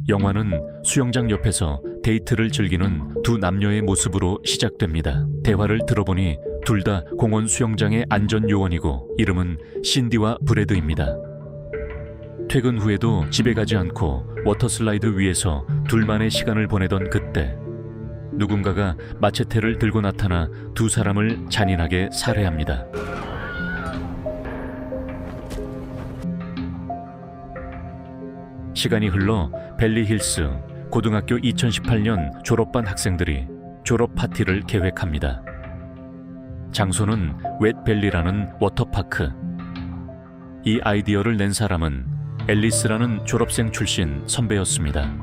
영화는 수영장 옆에서 데이트를 즐기는 두 남녀의 모습으로 시작됩니다. 대화를 들어보니 둘 다 공원 수영장의 안전요원이고 이름은 신디와 브래드입니다. 퇴근 후에도 집에 가지 않고 워터슬라이드 위에서 둘만의 시간을 보내던 그때 누군가가 마체테를 들고 나타나 두 사람을 잔인하게 살해합니다. 시간이 흘러 벨리힐스 고등학교 2018년 졸업반 학생들이 졸업 파티를 계획합니다. 장소는 웻밸리라는 워터파크. 이 아이디어를 낸 사람은 앨리스라는 졸업생 출신 선배였습니다.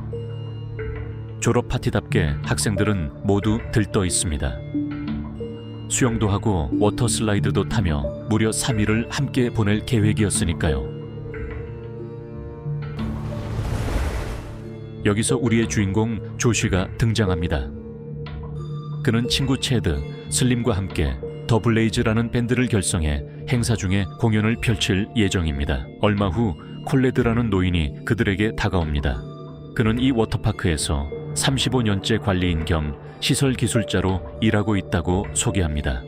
졸업 파티답게 학생들은 모두 들떠 있습니다. 수영도 하고 워터슬라이드도 타며 무려 3일을 함께 보낼 계획이었으니까요. 여기서 우리의 주인공 조쉬가 등장합니다. 그는 친구 체드, 슬림과 함께 더 블레이즈라는 밴드를 결성해 행사 중에 공연을 펼칠 예정입니다. 얼마 후 콜레드라는 노인이 그들에게 다가옵니다. 그는 이 워터파크에서 35년째 관리인 겸 시설 기술자로 일하고 있다고 소개합니다.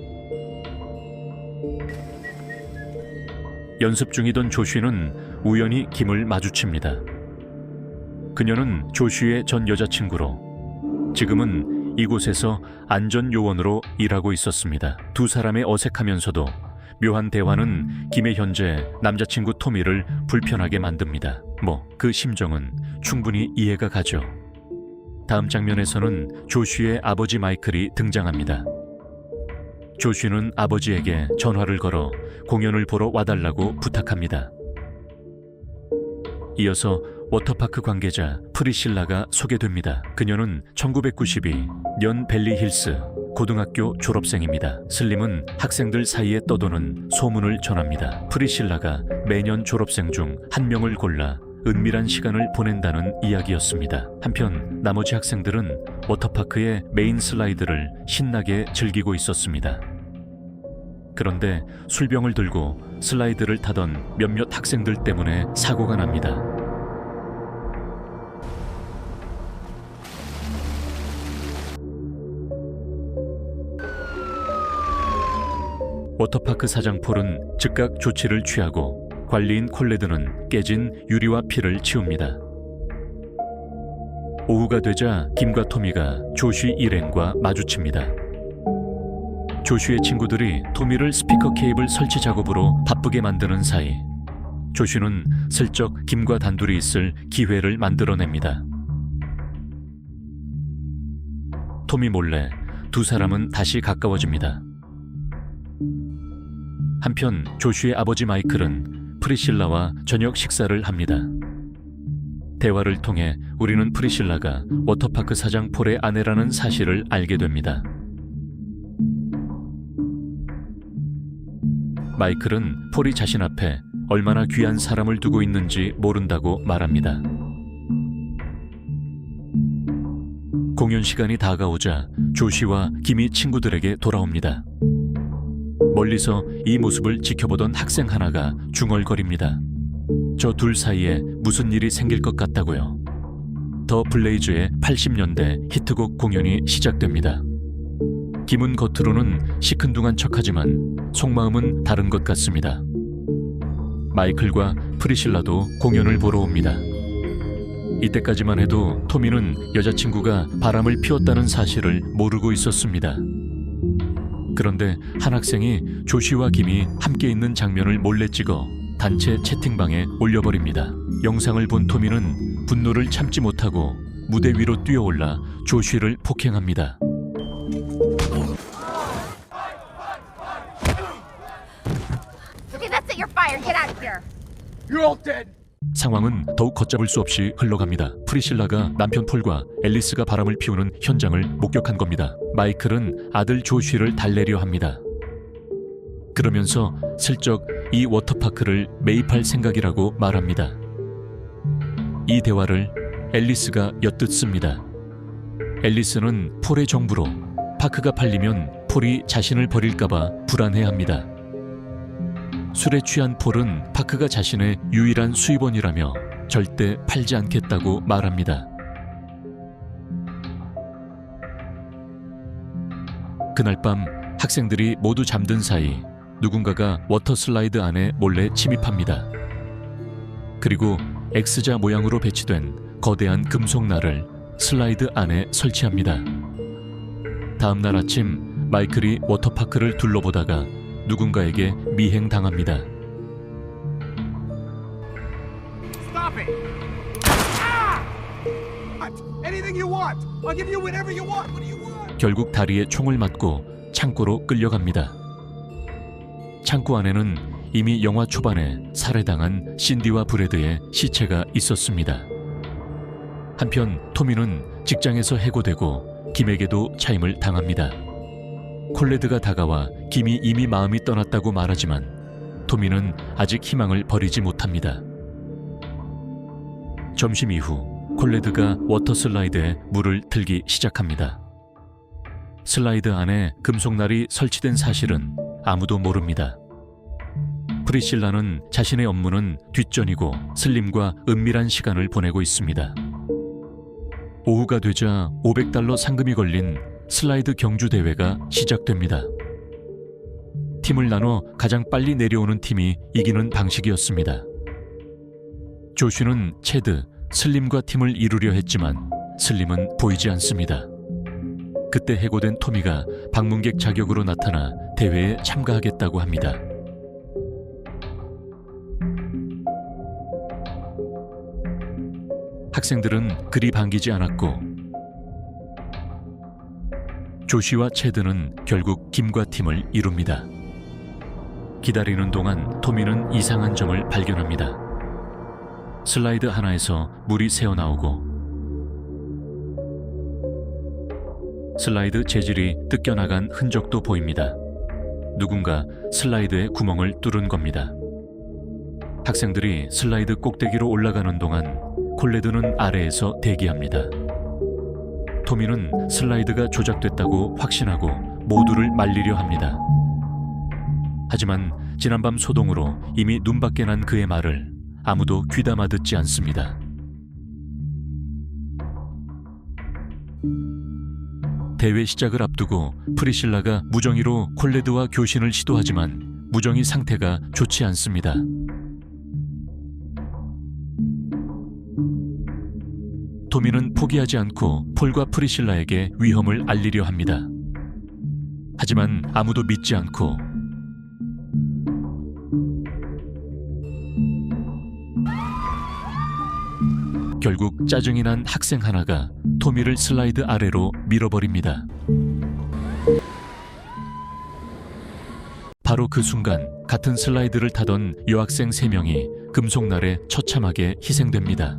연습 중이던 조쉬는 우연히 김을 마주칩니다. 그녀는 조쉬의 전 여자친구로 지금은 이곳에서 안전요원으로 일하고 있었습니다. 두 사람의 어색하면서도 묘한 대화는 김의 현재 남자친구 토미를 불편하게 만듭니다. 그 심정은 충분히 이해가 가죠. 다음 장면에서는 조쉬의 아버지 마이클이 등장합니다. 조쉬는 아버지에게 전화를 걸어 공연을 보러 와달라고 부탁합니다. 이어서 워터파크 관계자 프리실라가 소개됩니다. 그녀는 1992년 벨리힐스 고등학교 졸업생입니다. 슬림은 학생들 사이에 떠도는 소문을 전합니다. 프리실라가 매년 졸업생 중 한 명을 골라 은밀한 시간을 보낸다는 이야기였습니다. 한편 나머지 학생들은 워터파크의 메인 슬라이드를 신나게 즐기고 있었습니다. 그런데 술병을 들고 슬라이드를 타던 몇몇 학생들 때문에 사고가 납니다. 워터파크 사장 폴은 즉각 조치를 취하고 관리인 콜레드는 깨진 유리와 피를 치웁니다. 오후가 되자 김과 토미가 조쉬 일행과 마주칩니다. 조쉬의 친구들이 토미를 스피커 케이블 설치 작업으로 바쁘게 만드는 사이 조쉬는 슬쩍 김과 단둘이 있을 기회를 만들어냅니다. 토미 몰래 두 사람은 다시 가까워집니다. 한편 조쉬의 아버지 마이클은 프리실라와 저녁 식사를 합니다. 대화를 통해 우리는 프리실라가 워터파크 사장 폴의 아내라는 사실을 알게 됩니다. 마이클은 폴이 자신 앞에 얼마나 귀한 사람을 두고 있는지 모른다고 말합니다. 공연 시간이 다가오자 조쉬와 김이 친구들에게 돌아옵니다. 멀리서 이 모습을 지켜보던 학생 하나가 중얼거립니다. 저 둘 사이에 무슨 일이 생길 것 같다고요. 더 블레이즈의 80년대 히트곡 공연이 시작됩니다. 김은 겉으로는 시큰둥한 척하지만 속마음은 다른 것 같습니다. 마이클과 프리실라도 공연을 보러 옵니다. 이때까지만 해도 토미는 여자친구가 바람을 피웠다는 사실을 모르고 있었습니다. 그런데 한 학생이 조쉬와 김이 함께 있는 장면을 몰래 찍어 단체 채팅방에 올려버립니다. 영상을 본 토미는 분노를 참지 못하고 무대 위로 뛰어올라 조쉬를 폭행합니다. 상황은 더욱 걷잡을 수 없이 흘러갑니다. 프리실라가 남편 폴과 앨리스가 바람을 피우는 현장을 목격한 겁니다. 마이클은 아들 조쉬를 달래려 합니다. 그러면서 슬쩍 이 워터파크를 매입할 생각이라고 말합니다. 이 대화를 앨리스가 엿듣습니다. 앨리스는 폴의 정부로 파크가 팔리면 폴이 자신을 버릴까봐 불안해합니다. 술에 취한 폴은 파크가 자신의 유일한 수입원이라며 절대 팔지 않겠다고 말합니다. 그날 밤 학생들이 모두 잠든 사이 누군가가 워터 슬라이드 안에 몰래 침입합니다. 그리고 X자 모양으로 배치된 거대한 금속날을 슬라이드 안에 설치합니다. 다음 날 아침 마이클이 워터파크를 둘러보다가 누군가에게 미행당합니다. Stop it! Ah! What? Anything you want. I'll give you whatever you want. What do you want? 결국 다리에 총을 맞고 창고로 끌려갑니다. 창고 안에는 이미 영화 초반에 살해당한 신디와 브래드의 시체가 있었습니다. 한편 토미는 직장에서 해고되고 김에게도 차임을 당합니다. 콜레드가 다가와 김이 이미 마음이 떠났다고 말하지만 토미는 아직 희망을 버리지 못합니다. 점심 이후 콜레드가 워터 슬라이드에 물을 틀기 시작합니다. 슬라이드 안에 금속날이 설치된 사실은 아무도 모릅니다. 프리실라는 자신의 업무는 뒷전이고 슬림과 은밀한 시간을 보내고 있습니다. 오후가 되자 $500 상금이 걸린 슬라이드 경주 대회가 시작됩니다. 팀을 나눠 가장 빨리 내려오는 팀이 이기는 방식이었습니다. 조슈는 체드, 슬림과 팀을 이루려 했지만 슬림은 보이지 않습니다. 그때 해고된 토미가 방문객 자격으로 나타나 대회에 참가하겠다고 합니다. 학생들은 그리 반기지 않았고 조시와 체드는 결국 김과 팀을 이룹니다. 기다리는 동안 토미는 이상한 점을 발견합니다. 슬라이드 하나에서 물이 새어나오고 슬라이드 재질이 뜯겨나간 흔적도 보입니다. 누군가 슬라이드에 구멍을 뚫은 겁니다. 학생들이 슬라이드 꼭대기로 올라가는 동안 콜레드는 아래에서 대기합니다. 토미는 슬라이드가 조작됐다고 확신하고 모두를 말리려 합니다. 하지만 지난밤 소동으로 이미 눈밖에 난 그의 말을 아무도 귀담아 듣지 않습니다. 대회 시작을 앞두고 프리실라가 무정의로 콜레드와 교신을 시도하지만 무정의 상태가 좋지 않습니다. 토미는 포기하지 않고 폴과 프리실라에게 위험을 알리려 합니다. 하지만 아무도 믿지 않고 결국 짜증이 난 학생 하나가 토미를 슬라이드 아래로 밀어버립니다. 바로 그 순간 같은 슬라이드를 타던 여학생 3명이 금속날에 처참하게 희생됩니다.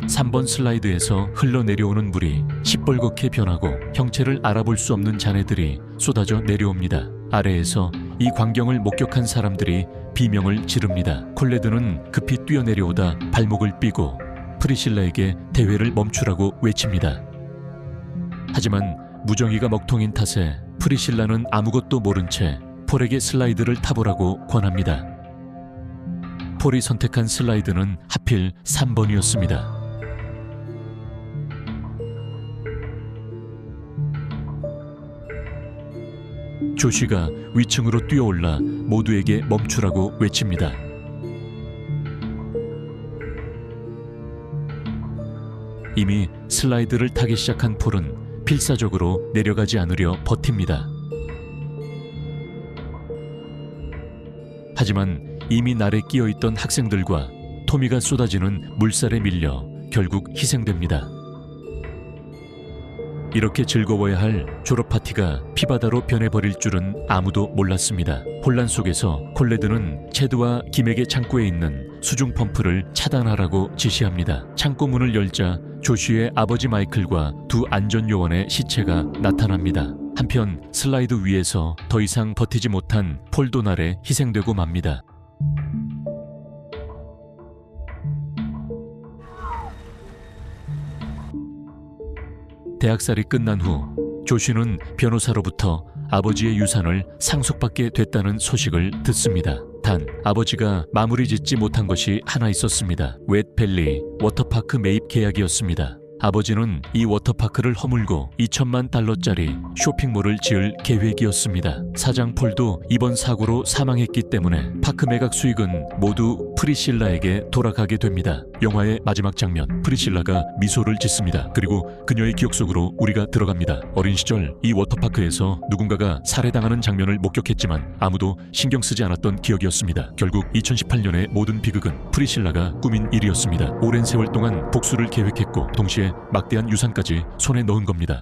3번 슬라이드에서 흘러내려오는 물이 시뻘겋게 변하고 형체를 알아볼 수 없는 잔해들이 쏟아져 내려옵니다. 아래에서 이 광경을 목격한 사람들이 비명을 지릅니다. 콜레드는 급히 뛰어내려오다 발목을 삐고 프리실라에게 대회를 멈추라고 외칩니다. 하지만 무정의가 먹통인 탓에 프리실라는 아무것도 모른 채 폴에게 슬라이드를 타보라고 권합니다. 폴이 선택한 슬라이드는 하필 3번이었습니다. 조시가 위층으로 뛰어올라 모두에게 멈추라고 외칩니다. 이미 슬라이드를 타기 시작한 폴은 필사적으로 내려가지 않으려 버팁니다. 하지만 이미 날에 끼어있던 학생들과 토미가 쏟아지는 물살에 밀려 결국 희생됩니다. 이렇게 즐거워야 할 졸업 파티가 피바다로 변해버릴 줄은 아무도 몰랐습니다. 혼란 속에서 콜레드는 체드와 김에게 창고에 있는 수중 펌프를 차단하라고 지시합니다. 창고 문을 열자 조슈의 아버지 마이클과 두 안전요원의 시체가 나타납니다. 한편 슬라이드 위에서 더 이상 버티지 못한 폴 도날에 희생되고 맙니다. 대학살이 끝난 후 조슈는 변호사로부터 아버지의 유산을 상속받게 됐다는 소식을 듣습니다. 단 아버지가 마무리 짓지 못한 것이 하나 있었습니다. 웻밸리 워터파크 매입 계약이었습니다. 아버지는 이 워터파크를 허물고 2천만 달러짜리 쇼핑몰을 지을 계획이었습니다. 사장 폴도 이번 사고로 사망했기 때문에 파크 매각 수익은 모두 프리실라에게 돌아가게 됩니다. 영화의 마지막 장면, 프리실라가 미소를 짓습니다. 그리고 그녀의 기억 속으로 우리가 들어갑니다. 어린 시절 이 워터파크에서 누군가가 살해당하는 장면을 목격했지만 아무도 신경 쓰지 않았던 기억이었습니다. 결국 2018년의 모든 비극은 프리실라가 꾸민 일이었습니다. 오랜 세월 동안 복수를 계획했고 동시에 막대한 유산까지 손에 넣은 겁니다.